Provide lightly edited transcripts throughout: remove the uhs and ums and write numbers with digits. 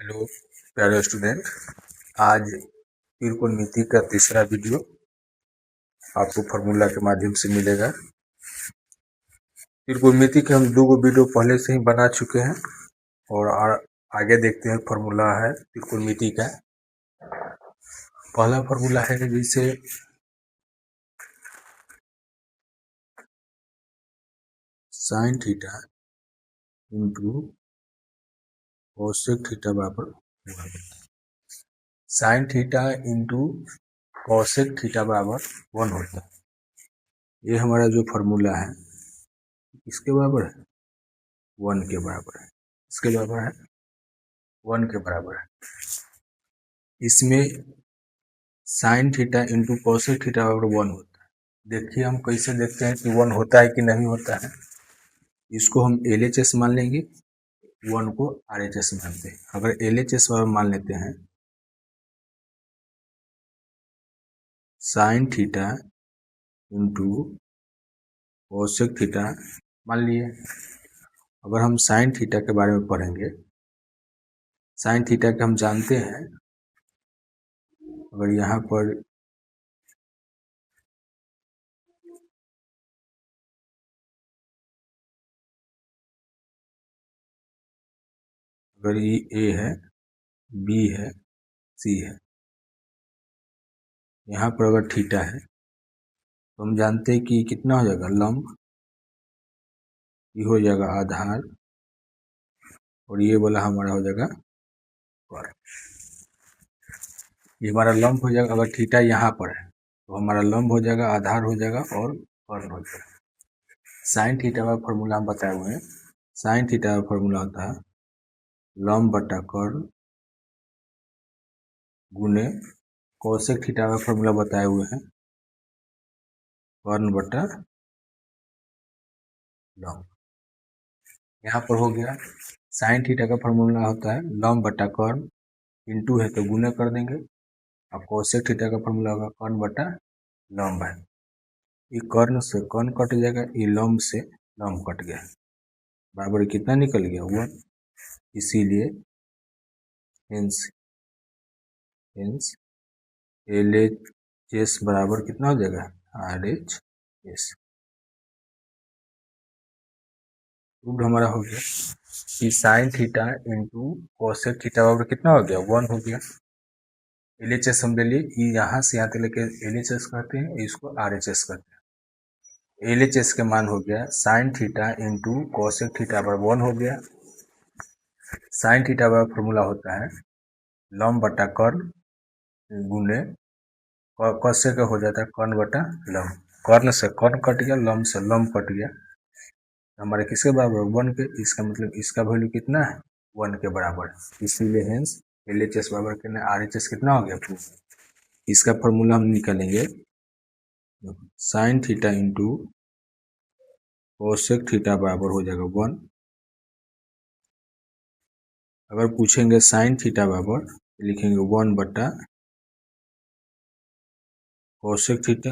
Hello प्यारे student, आज त्रिकोणमिति का तीसरा वीडियो आपको फार्मूला के माध्यम से मिलेगा। त्रिकोणमिति के हम दो वीडियो पहले से ही बना चुके हैं और आगे देखते हैं। फार्मूला है त्रिकोणमिति का। पहला फार्मूला है जैसे sine theta into cosec theta बराबर sine theta into cosec theta बराबर 1 होता है। ये हमारा जो फार्मूला है इसके बराबर है 1 के बराबर है। इसके बराबर है 1 के बराबर है। इसमें sign theta into cosec theta बराबर 1 होता है। देखिए हम कैसे देखते हैं कि 1 होता है कि नहीं होता है। इसको हम LHS मान लेंगे, 1 को RHS मानते हैं। अगर LHS मान लेते हैं sign theta into cosec theta मान लिए। अगर हम साइन थीटा के बारे में पढ़ेंगे, साइन थीटा के हम जानते हैं। अगर यहाँ पर अगर ये A है, B है, C है, यहाँ पर अगर थीटा है तो हम जानते हैं कि कितना हो जाएगा लंब, ये हो जाएगा आधार और ये वाला हमारा हो जाएगा कर्ण। ये हमारा लंब हो जाएगा। अगर थीटा यहाँ पर है तो हमारा लंब हो जाएगा, आधार हो जाएगा और कर्ण हो जाएगा। साइन थीटा का फॉर्मूला हम बताए हुए हैं। साइन थीटा का फॉर्मूला होता है लंब बटा कर्ण गुने कोसेक थीटा का फॉर्मूला बताए हुए हैं कर्ण बटा लंब। यहाँ पर हो गया। साइन थीटा का फॉर्मूला होता है लंब बटा कर्ण, इंटू है तो गुना कर देंगे, और कोसेक थीटा का फॉर्मूला होगा कर्ण बटा लंब है। ये कर्ण से कर्ण कट जाएगा, ये लंब से लंब कट गया, बराबर कितना निकल गया 1। इसीलिए हेंस LHS बराबर कितना हो जाएगा RHS। प्रूव हमारा हो गया कि sign theta into cosec theta बराबर कितना हो गया 1 हो गया। LHS हम ले लिए, यहाँ से यहाँ तक लेके LHS कहते हैं, इसको RHS कहते हैं। LHS के मान हो गया sign theta into cosec theta बराबर 1 हो गया। साइन थीटा का फॉर्मूला होता है लंब बटा कर्ण गुने कोसेक हो जाता है कर्ण बटा लंब। कर्ण से कर्ण कट गया, लंब से लंब कट गया, हमारे किसके बराबर 1 के। इसका मतलब इसका वैल्यू कितना है 1 के बराबर। इसीलिए हेंस LHS बराबर कितना RHS कितना हो गया 2। इसका फॉर्मूला हम निकालेंगे sign theta into cosec theta बराबर हो जाएगा 1। अगर पूछेंगे साइन थीटा बराबर लिखेंगे 1 बटा कोसेक थीटा।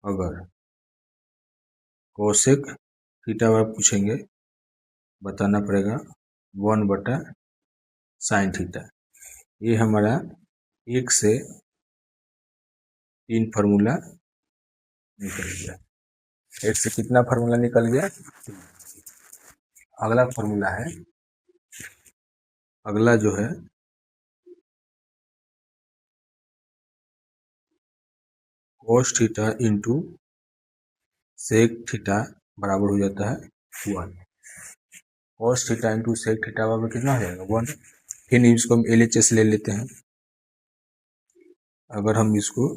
अगर कोसेक थीटा बराबर पूछेंगे बताना पड़ेगा 1 बटा साइन थीटा। ये हमारा 1 से 3 फार्मूला निकल गया। 1 से कितना फार्मूला निकल गया। अगला फार्मूला है, अगला जो है cos theta into sec theta बराबर हो जाता है 1। Cos theta into sec theta बराबर कितना हो जाएगा 1। फिर इसको हम LHS ले लेते हैं। अगर हम इसको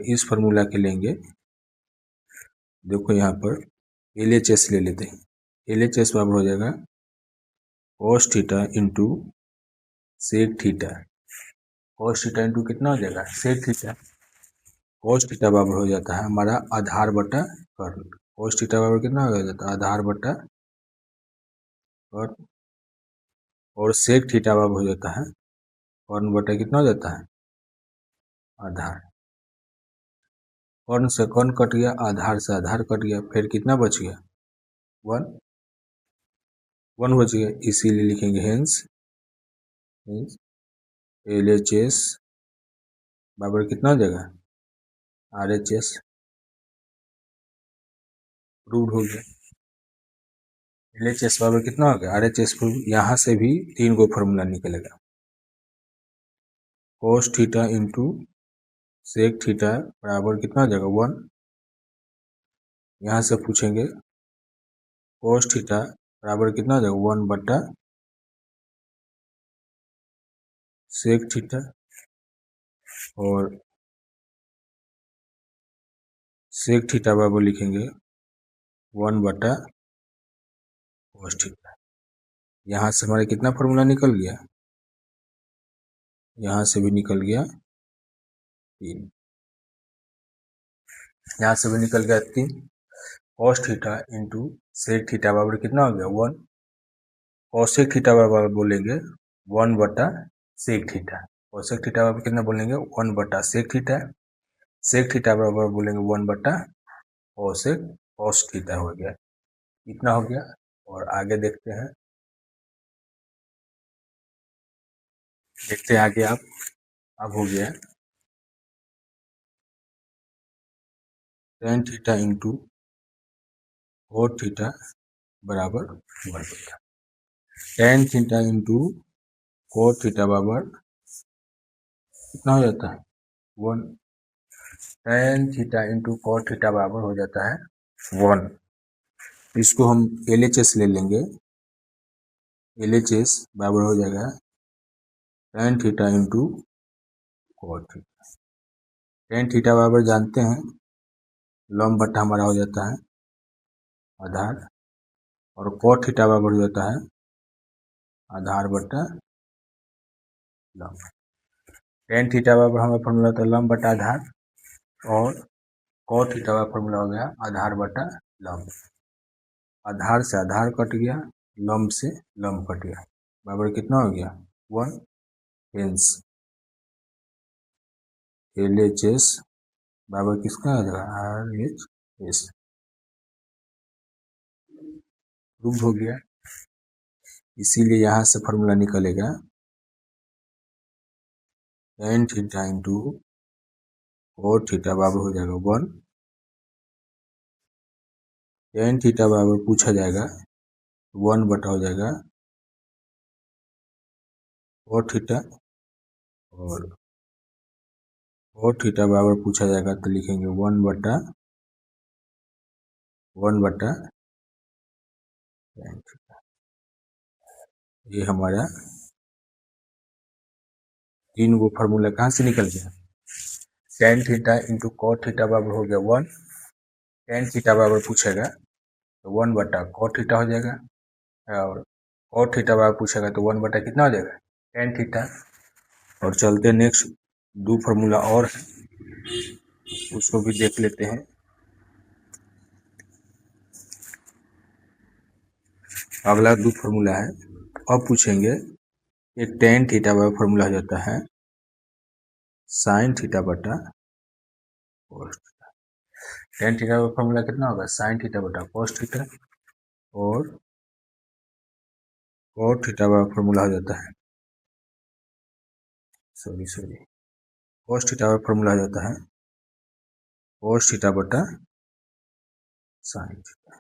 इस फार्मूला के लेंगे, देखो यहाँ पर LHS ले लेते हैं। LHS बराबर हो जाएगा cos theta into sec theta. Cos theta into कितना हो जाएगा सेक थीटा। कोस थीटा बराबर हो जाता है हमारा आधार बटा कर्ण। कोस थीटा बराबर कितना हो जाता है आधार बटा कर्ण, और सेक थीटा बराबर हो जाता है कर्ण बटा कितना हो जाता है आधार। कर्ण से कर्ण कट गया, आधार से आधार कट गया, फिर कितना बच गया 1। 1 हो जाएगा, इसीलिए लिखेंगे हेंस LHS बराबर कितना हो जाएगा RHS। प्रूव हो गया। LHS बराबर कितना हो गया RHS प्रूव। यहाँ से भी 3 गो फॉर्मूला निकलेगा। cos theta into sec theta बराबर कितना हो जाएगा 1। यहाँ से पूछेंगे cos थीटा बराबर कितना हो जाएगा 1 बटा sec थीटा, और sec थीटा बराबर लिखेंगे 1 बटा cos थीटा। यहाँ से हमारा कितना फॉर्मूला निकल गया, यहाँ से भी निकल गया 3, यहाँ से भी निकल गया 3। cos theta into sec theta बराबर कितना हो गया 1। cosec थीटा बराबर बोलेंगे 1 बटा sec थीटा। cosec थीटा बराबर कितना बोलेंगे 1 बटा sec थीटा। sec थीटा बराबर बोलेंगे 1 बटा cos थीटा हो गया। इतना हो गया। और आगे देखते हैं आगे आप। अब हो गया tan theta into cot theta बराबर 1 बटा tan theta into cot theta बराबर कितना हो जाता है 1। tan theta into cot theta बराबर हो जाता है 1। इसको हम LHS ले लेंगे। LHS बराबर हो जाएगा tan theta into cot theta. tan theta बराबर जानते हैं लंब बटा हमारा हो जाता है आधार, और cot थीटा बराबर हो जाता है आधार बटा लंब। tan थीटा बराबर हमारा फॉर्मूला था लंब बटा आधार, और cot थीटा का फॉर्मूला हो गया आधार बटा लंब। आधार से आधार कट गया, लंब से लंब कट गया, बराबर कितना हो गया 1। हेंस LHS बराबर किसका आ जाएगा RHS। प्रूव हो गया। इसीलिए यहाँ से फॉर्मूला निकलेगा tan theta into cot theta बराबर हो जाएगा 1। tan थीटा बराबर पूछा जाएगा 1 बटा हो जाएगा cot थीटा, और cot थीटा बराबर पूछा जाएगा तो लिखेंगे 1 बटा tan थीटा। ये हमारा 3 गो फार्मूला कहाँ से निकल गया। tan theta into cot theta बराबर हो गया 1। tan थीटा बराबर पूछेगा तो 1 बटा cot थीटा हो जाएगा, और cot थीटा बराबर पूछेगा तो 1 बटा कितना हो जाएगा tan थीटा। और चलते नेक्स्ट 2 फार्मूला और है, उसको भी देख लेते हैं। अगला 2 फार्मूला है। अब पूछेंगे एक tan थीटा बराबर फार्मूला हो जाता है sin थीटा बटा cos थीटा। tan थीटा का फार्मूला कितना होगा sin थीटा बटा cos थीटा, और cot थीटा का फार्मूला हो जाता है cos थीटा का फार्मूला हो जाता है cos थीटा बटा sin थीटा।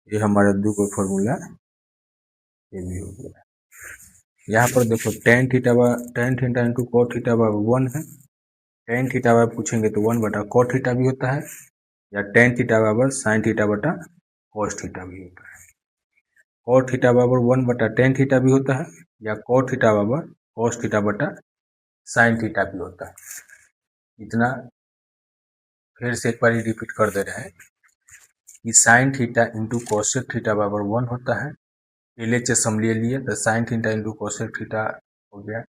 ये हमारा 2 को फार्मूला ये भी हो गया। यहाँ पर देखो tan theta into cot theta बराबर 1 है। tan थीटा बराबर पूछेंगे तो 1 बटा cot थीटा भी होता है, या tan थीटा बराबर sin थीटा बटा cos थीटा भी होता है। cot थीटा बराबर 1 बटा tan थीटा भी होता है, या cot थीटा बराबर cos थीटा बटा sin थीटा भी होता है। इतना फिर से एक बार रिपीट कर दे रहे हैं कि sin theta into cosec theta बराबर 1 होता है। LHS हम ले लिए तो sin theta into cosec theta हो गया।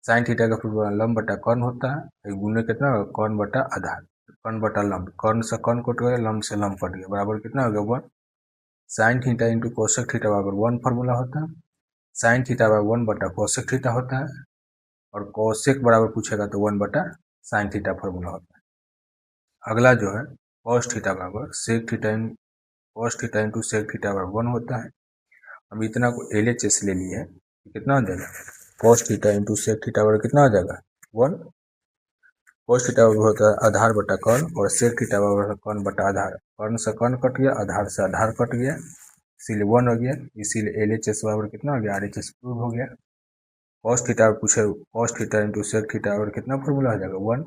sin थीटा का फॉर्मूला लंब बटा कर्ण होता है, गुने कितना होगा कर्ण बटा आधार, कर्ण बटा लंब, कर्ण से कर्ण कट गया, लंब से लंब कट गया, बराबर कितना हो गया 1। sin theta into cosec theta बराबर 1 फार्मूला होता है। sin थीटा बराबर 1 बटा cosec थीटा होता है, और cosec बराबर पूछेगा तो 1 बटा sin थीटा फार्मूला होता है। अगला जो है cos थीटा बराबर sec theta cos theta into sec theta बराबर 1 होता है, हम इतना को LHS ले लिए, कितना हो जाएगा cos theta into sec theta बराबर कितना हो जाएगा 1। cos थीटा बराबर होता है आधार बटा कर्ण और sec थीटा बराबर कर्ण बटा आधार। कर्ण से कर्ण कट गया, आधार से आधार कट गया, इसीलिए 1 हो गया। इसीलिए LHS बराबर कितना हो गया RHS प्रूव हो गया। cos थीटा पूछे, cos theta into sec theta बराबर कितना फॉर्मूला हो जाएगा 1।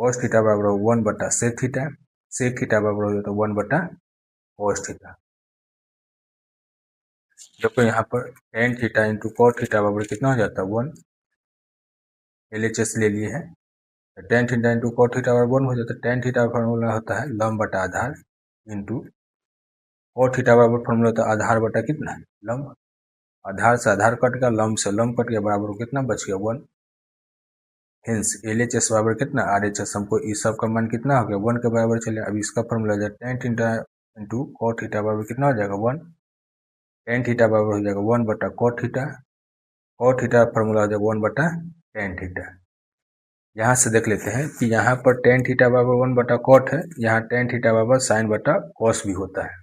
cos थीटा बराबर 1 बटा sec थीटा, sec थीटा बराबर हो जाता है 1 बटा cos थीटा। देखो यहाँ पर tan theta into cot theta बराबर कितना हो जाता है 1। LHS ले लिए हैं, tan theta into cot theta बराबर 1 हो जाता है। tan थीटा फॉर्मूला होता है लंब बटा आधार इंटू cot थीटा बराबर फॉर्मूला होता है आधार बटा कितना लंब। आधार से आधार कट गया, लंब से लंब कट गया, बराबर कितना बच गया 1। हिंस LHS बराबर कितना RHS, हमको इस सब का मान कितना हो गया 1 के बराबर चले। अब इसका फॉर्मूला हो जाएगा tan theta into cot theta बराबर कितना हो जाएगा 1। tan थीटा बराबर हो जाएगा 1 बटा cot theta, cot theta formula हो जाएगा 1 बटा tan थीटा। यहाँ से देख लेते हैं कि यहाँ पर tan थीटा बराबर 1 बटा cot है, यहाँ tan थीटा बराबर sin बटा cos भी होता है।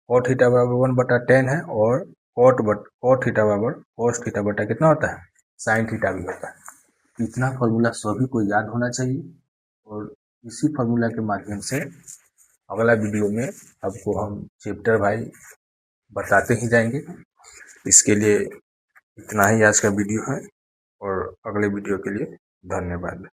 cot थीटा बराबर 1 बटा tan है और cot थीटा बराबर cos थीटा बटा कितना होता है sin थीटा भी होता है। इतना फॉर्मूला सभी को याद होना चाहिए और इसी फॉर्मूला के माध्यम से अगला वीडियो में आपको हम चैप्टर भाई बताते ही जाएंगे। इसके लिए इतना ही आज का वीडियो है और अगले वीडियो के लिए धन्यवाद।